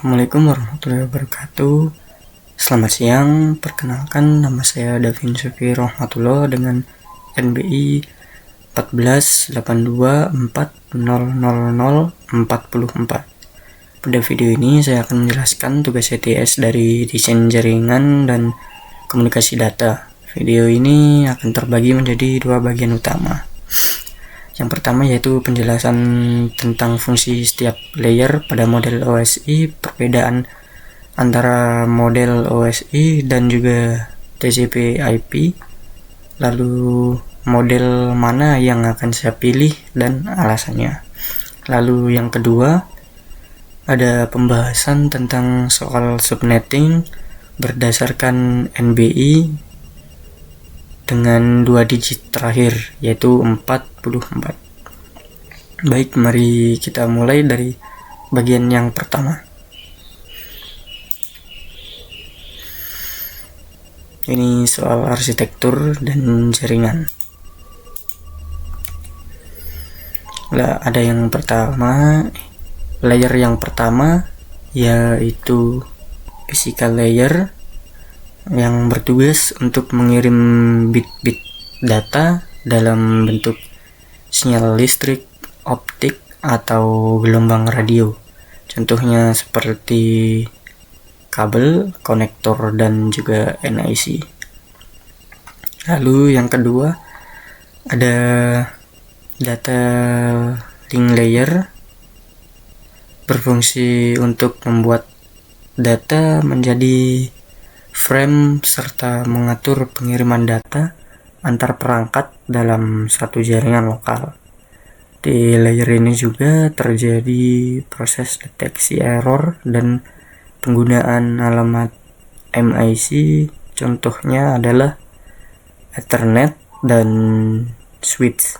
Assalamualaikum warahmatullahi wabarakatuh. Selamat siang, perkenalkan nama saya Davin Syufi Rahmatullah dengan NBI 14124000044. Pada video ini saya akan menjelaskan tugas CTS dari desain jaringan dan komunikasi data. Video ini akan terbagi menjadi dua bagian utama. Yang pertama yaitu penjelasan tentang fungsi setiap layer pada model OSI, perbedaan antara model OSI dan juga TCP/IP, lalu model mana yang akan saya pilih dan alasannya. Lalu yang kedua ada pembahasan tentang soal subnetting berdasarkan NBI dengan 2 digit terakhir yaitu 44. Baik, mari kita mulai dari bagian yang pertama. Ini soal arsitektur dan jaringan. Nah, ada yang pertama, layer yang pertama yaitu physical layer yang bertugas untuk mengirim bit-bit data dalam bentuk sinyal listrik, optik, atau gelombang radio. Contohnya seperti kabel, konektor, dan juga NIC. Lalu yang kedua ada data link layer, berfungsi untuk membuat data menjadi frame serta mengatur pengiriman data antar perangkat dalam satu jaringan lokal. Di layer ini juga terjadi proses deteksi error dan penggunaan alamat MIC, contohnya adalah Ethernet dan switch.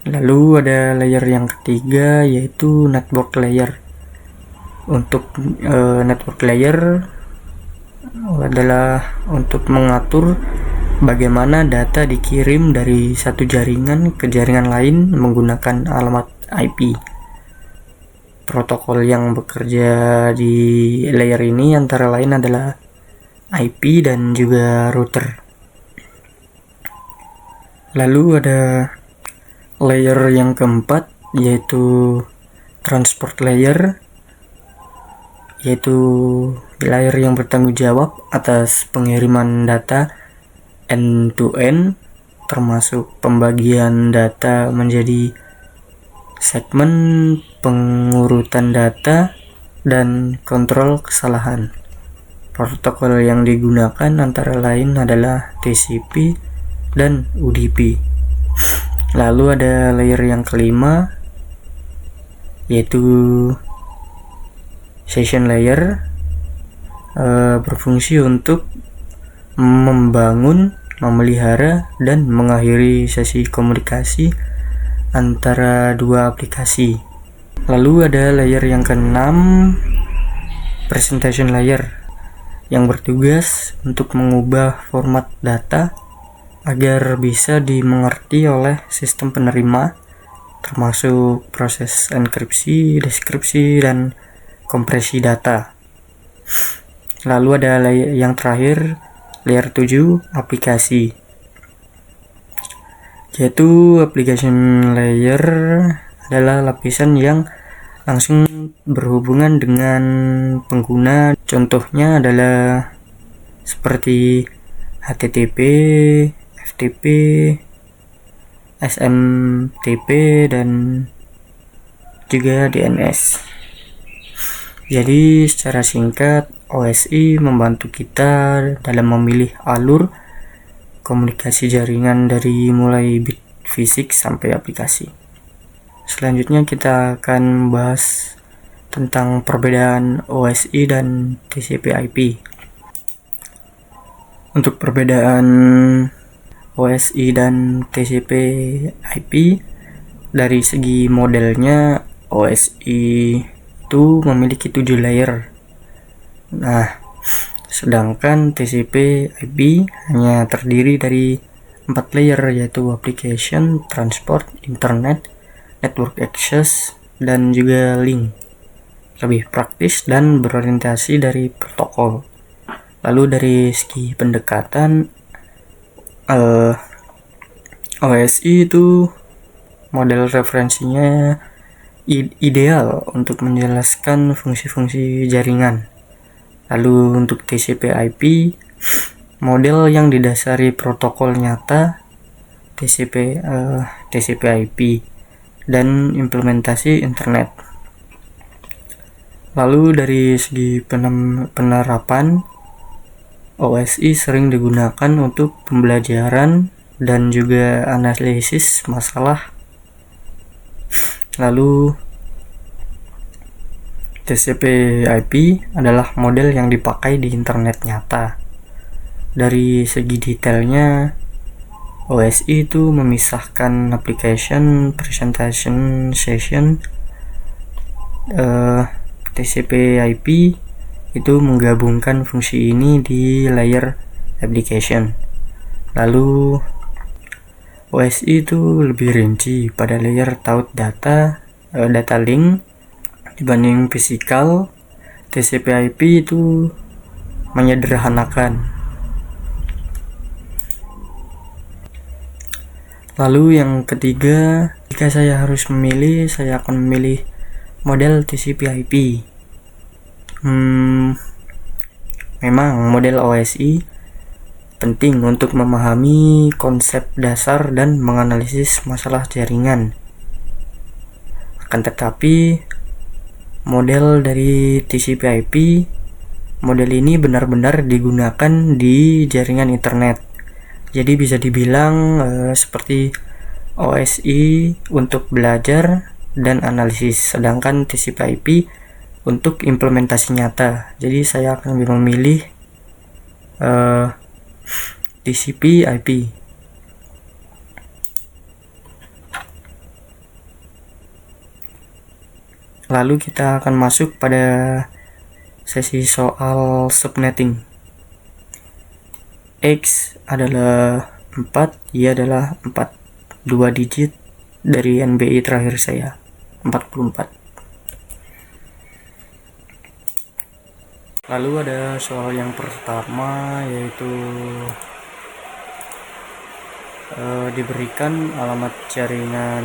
Lalu ada layer yang ketiga yaitu network layer. Untuk network layer adalah untuk mengatur bagaimana data dikirim dari satu jaringan ke jaringan lain menggunakan alamat IP. Protokol yang bekerja di layer ini antara lain adalah IP dan juga router. Lalu ada layer yang keempat yaitu transport layer, yaitu layer yang bertanggung jawab atas pengiriman data end-to-end, termasuk pembagian data menjadi segmen, pengurutan data, dan kontrol kesalahan. Protokol yang digunakan antara lain adalah TCP dan UDP. Lalu ada layer yang kelima yaitu session layer, berfungsi untuk membangun, memelihara, dan mengakhiri sesi komunikasi antara dua aplikasi. Lalu ada layer yang keenam, presentation layer, yang bertugas untuk mengubah format data agar bisa dimengerti oleh sistem penerima, termasuk proses enkripsi, deskripsi, dan kompresi data. Lalu ada layer yang terakhir, layer 7, aplikasi, yaitu application layer adalah lapisan yang langsung berhubungan dengan pengguna. Contohnya adalah seperti HTTP, FTP, SMTP, dan juga DNS. Jadi secara singkat, OSI membantu kita dalam memilih alur komunikasi jaringan dari mulai bit fisik sampai aplikasi. Selanjutnya kita akan membahas tentang perbedaan OSI dan TCP/IP. Untuk perbedaan OSI dan TCP/IP dari segi modelnya, OSI itu memiliki 7 layer. Nah, sedangkan TCP/IP hanya terdiri dari 4 layer yaitu application, transport, internet, network access, dan juga link. lebih praktis dan berorientasi dari protokol. Lalu dari segi pendekatan, OSI itu model referensinya ideal untuk menjelaskan fungsi-fungsi jaringan. Lalu untuk TCP/IP, model yang didasari protokol nyata TCP/IP dan implementasi internet. Lalu dari segi penerapan, OSI sering digunakan untuk pembelajaran dan juga analisis masalah. Lalu TCP/IP adalah model yang dipakai di internet nyata. Dari segi detailnya, OSI itu memisahkan application, presentation, session. TCP/IP itu menggabungkan fungsi ini di layer application. Lalu OSI itu lebih rinci pada layer taught data link dibanding fisikal. TCP/IP itu menyederhanakan. Lalu yang ketiga, jika saya harus memilih, saya akan memilih model TCP/IP. Memang model OSI penting untuk memahami konsep dasar dan menganalisis masalah jaringan. Akan tetapi, model dari TCP/IP, model ini benar-benar digunakan di jaringan internet. Jadi bisa dibilang seperti OSI untuk belajar dan analisis, sedangkan TCP/IP untuk implementasi nyata. Jadi saya akan lebih memilih TCP/IP. Lalu kita akan masuk pada sesi soal subnetting. X adalah 4, Y adalah 4, 2 digit dari NBI terakhir saya, 44. Lalu ada soal yang pertama, yaitu diberikan alamat jaringan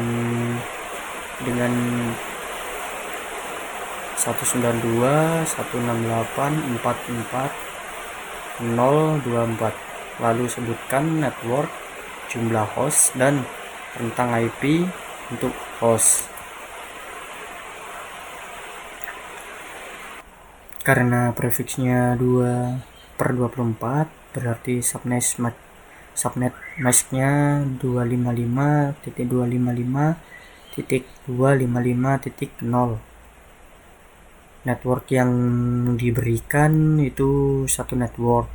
dengan 192.168.44.024. Lalu sebutkan network, jumlah host, dan rentang IP untuk host. Karena prefiksnya 2/24, berarti subnet masknya 255.255.255.0. Network yang diberikan itu satu network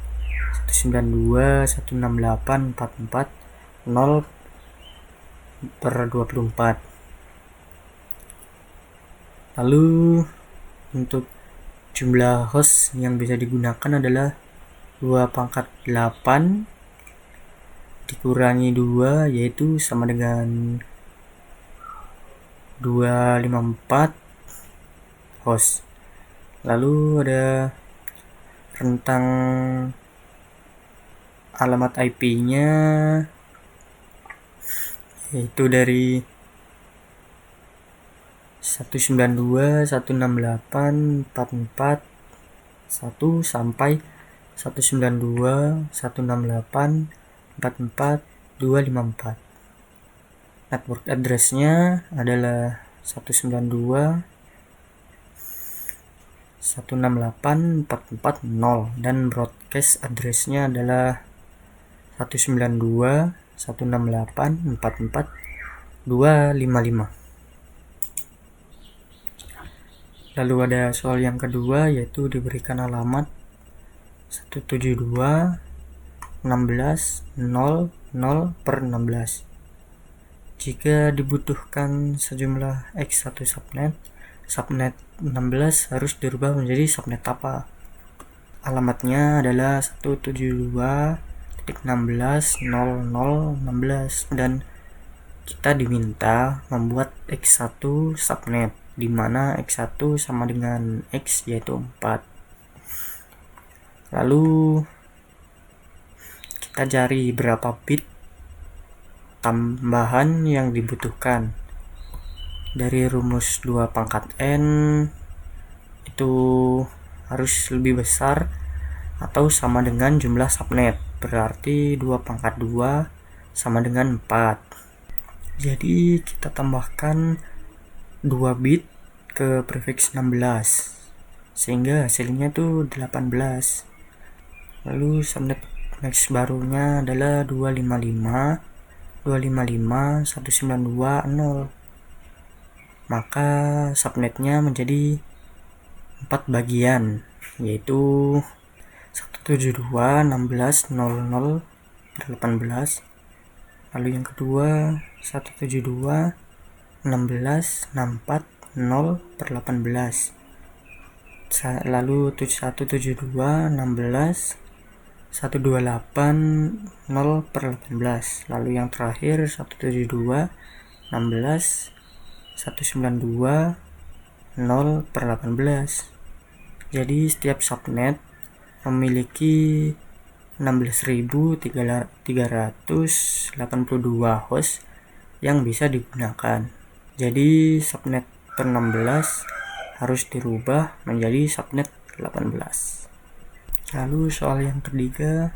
192.168.44.0/24. Lalu untuk jumlah host yang bisa digunakan adalah 2/8 dikurangi 2, yaitu sama dengan 254 host. Lalu ada rentang alamat IP-nya, yaitu dari 192.168.44.1 sampai 192.168.44.254. Network address-nya adalah 192.168.44.0 dan broadcast address-nya adalah 192.168.44.255. Lalu ada soal yang kedua, yaitu diberikan alamat 172.16.00/16. Jika dibutuhkan sejumlah X1 subnet 16 harus dirubah menjadi subnet apa? Alamatnya adalah 172.16.00/16 dan kita diminta membuat X1 subnet. di mana X1 sama dengan X yaitu 4. Lalu kita cari berapa bit tambahan yang dibutuhkan. Dari rumus 2 pangkat N itu harus lebih besar atau sama dengan jumlah subnet, berarti 2 pangkat 2 sama dengan 4. Jadi kita tambahkan 2 bit ke prefix 16 sehingga hasilnya tuh 18. Lalu subnet max barunya adalah 255.192.0. Maka subnetnya menjadi 4 bagian, yaitu 172.16.00/18. Lalu yang kedua 172.16.64.0/18. Lalu 172.16.128.0/18. Lalu yang terakhir 172.16.192.0/18. Jadi setiap subnet memiliki 16.382 host yang bisa digunakan. Jadi subnet per 16 harus dirubah menjadi subnet 18. Lalu soal yang ketiga,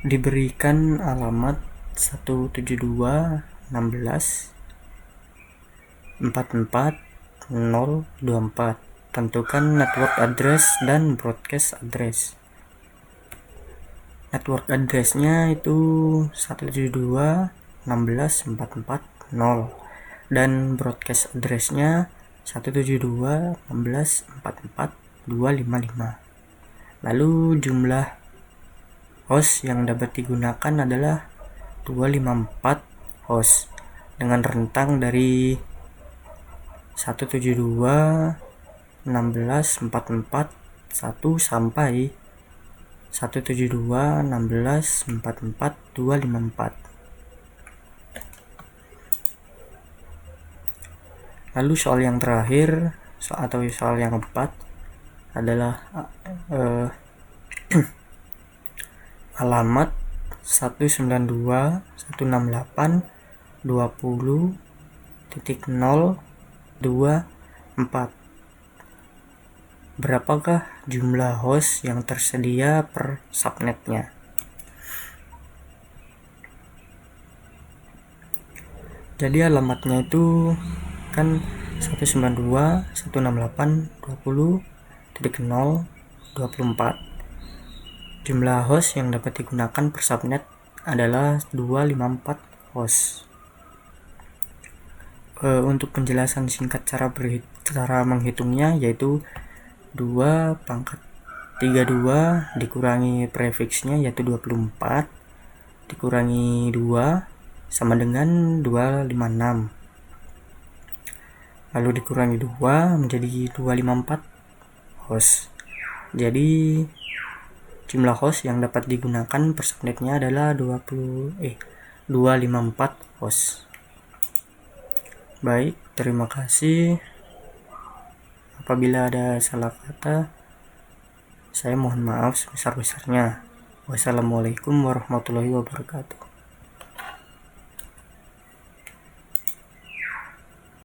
diberikan alamat 172.16.44.024. Tentukan network address dan broadcast address. Network addressnya itu 172.16.44.0 dan broadcast addressnya 172.16.44.255. Lalu jumlah host yang dapat digunakan adalah 254 host dengan rentang dari 172.16.44.1 sampai 172.16.44.254. Lalu soal yang terakhir atau soal yang keempat adalah alamat 192.168.20.024. Berapakah jumlah host yang tersedia per subnetnya? Jadi alamatnya itu kan 192.168.20.024. Jumlah host yang dapat digunakan per subnet adalah 254 host. Untuk penjelasan singkat cara menghitungnya yaitu 2 pangkat 32 dikurangi prefixnya yaitu 24 dikurangi 2 sama dengan 256. Lalu dikurangi 2 menjadi 254 host. Jadi jumlah host yang dapat digunakan per subnetnya adalah 254 host. Baik, terima kasih. Apabila ada salah kata, saya mohon maaf sebesar-besarnya. Wassalamualaikum warahmatullahi wabarakatuh.